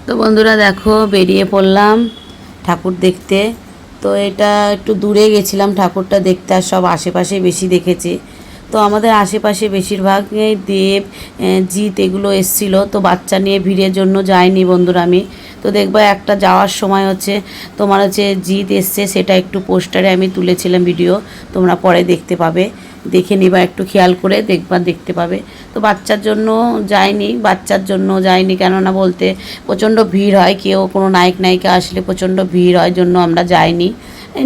তো বন্ধুরা দেখো বেরিয়ে পড়লাম ঠাকুর দেখতে। তো এটা একটু দূরে গেছিলাম ঠাকুরটা দেখতে, আর সব আশেপাশে বেশি দেখেছি। তো আমাদের আশেপাশে বেশিরভাগ দেব জিৎ এগুলো এসছিলো, তো বাচ্চা নিয়ে ভিড়ের জন্য যাইনি বন্ধুরা আমি। তো দেখবো একটা যাওয়ার সময় হচ্ছে তোমার হচ্ছে জিৎ এসছে, সেটা একটু পোস্টারে আমি তুলেছিলাম ভিডিও, তোমরা পরে দেখতে পাবে, দেখে নিবা, একটু খেয়াল করে দেখতে পাবে। তো বাচ্চার জন্য যাইনি কেননা বলতে প্রচণ্ড ভিড় হয়, কেউ কোনো নায়ক নায়িকা আসলে প্রচণ্ড ভিড় হয়, জন্য আমরা যাইনি।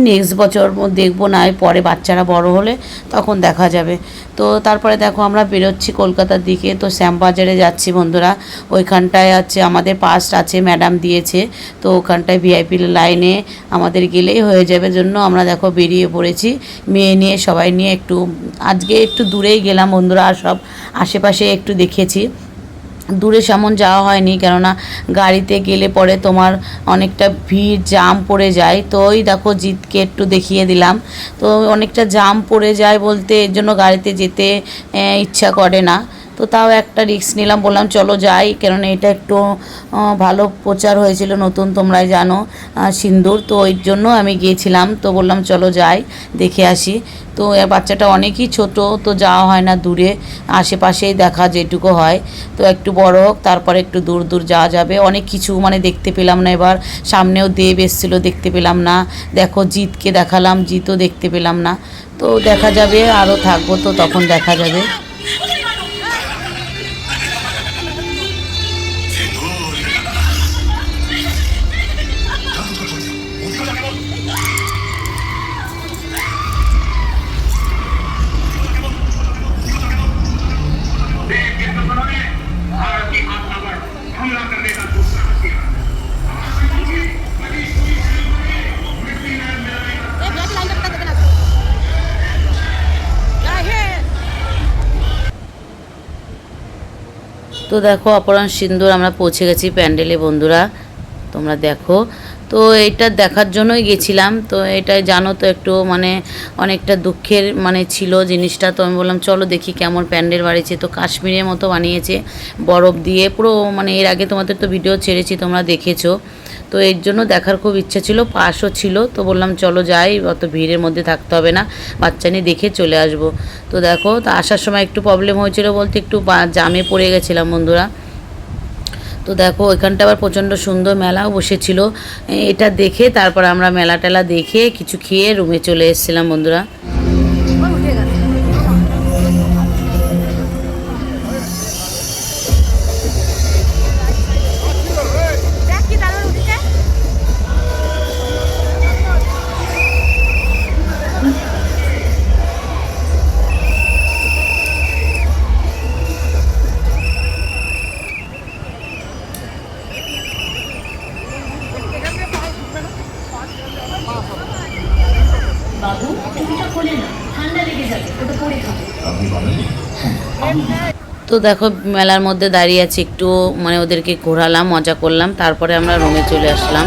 নেক্সট বছর দেখবো, না পরে বাচ্চারা বড় হলে তখন দেখা যাবে। তো তারপরে দেখো আমরা বেরোচ্ছি কলকাতার দিকে। তো শ্যামবাজারে যাচ্ছি বন্ধুরা, ওইখানটায় আছে আমাদের পাস আছে, ম্যাডাম দিয়েছে। তো ওখানটায় ভিআইপি লাইনে আমাদের গেলেই হয়ে যাবে, জন্য আমরা দেখো বেরিয়ে পড়েছি মেয়ে নিয়ে, সবাই নিয়ে। আজকে একটু দূরেই গেলাম বন্ধুরা, আর সব আশেপাশে একটু দেখেছি, দূরে সেমন যাওয়া হয়নি, কেননা গাড়িতে গেলে পরে তোমার অনেকটা ভিড় জাম পড়ে যায়। তো ওই দেখো জিতকে একটু দেখিয়ে দিলাম। তো অনেকটা জাম পড়ে যায় বলতে এর জন্য গাড়িতে যেতে ইচ্ছা করে না। তো তাও একটা রিস্ক নিলাম, বললাম চলো যাই, কেননা এটা একটু ভালো প্রচার হয়েছিল নতুন, তোমরাই জানো, সিন্দুর। তো ওই জন্য আমি গিয়েছিলাম, তো বললাম চলো যাই দেখে আসি। তো বাচ্চাটা অনেকই ছোট, তো যাওয়া হয় না দূরে, আশেপাশেই দেখা যেটুকু হয়। তো একটু বড় হোক তারপরে একটু দূর দূর যাওয়া যাবে। অনেক কিছু মানে দেখতে পেলাম না, এবার সামনেও দেব এসেছিলো, দেখতে পেলাম না। দেখো জিতকে দেখালাম, জিতও দেখতে পেলাম না। তো দেখা যাবে, আরও থাকবো তো তখন দেখা যাবে। তো দেখো অপরাণ সিন্দুর আমরা পৌঁছে গেছি প্যান্ডেলে বন্ধুরা, তোমরা দেখো। তো এটা দেখার জন্যই গেছিলাম। তো এটা জানো তো একটু মানে অনেকটা দুঃখের মানে ছিল জিনিসটা। তো আমি বললাম চলো দেখি কেমন প্যান্ডেল বানিয়েছে। তো কাশ্মীরের মতো বানিয়েছে, বরফ দিয়ে পুরো, মানে এর আগে তোমাদের তো ভিডিও ছেড়েছি, তোমরা দেখেছো। তো এর জন্য দেখার খুব ইচ্ছা ছিল, পাশও ছিল। তো বললাম চলো যাই, অত ভিড়ের মধ্যে থাকতে হবে না, বাচ্চা নিয়ে দেখে চলে আসবো। তো দেখো, তো আসার সময় একটু প্রবলেম হয়েছিল বলতে একটু জামে পড়ে গেছিলাম বন্ধুরা। তো দেখো ওইখানটা আবার প্রচণ্ড সুন্দর মেলাও বসেছিল। এটা দেখে তারপর আমরা মেলা টেলা দেখে কিছু খেয়ে রুমে চলে এসেছিলাম বন্ধুরা। বাবু টুপিটা খোলে না, ঠান্ডা লেগে যাবে, ওটা পরে খাবে। তো দেখো মেলার মধ্যে দাঁড়িয়ে আছি, একটু মানে ওদেরকে ঘোরালাম, মজা করলাম, তারপরে আমরা রুমে চলে আসলাম।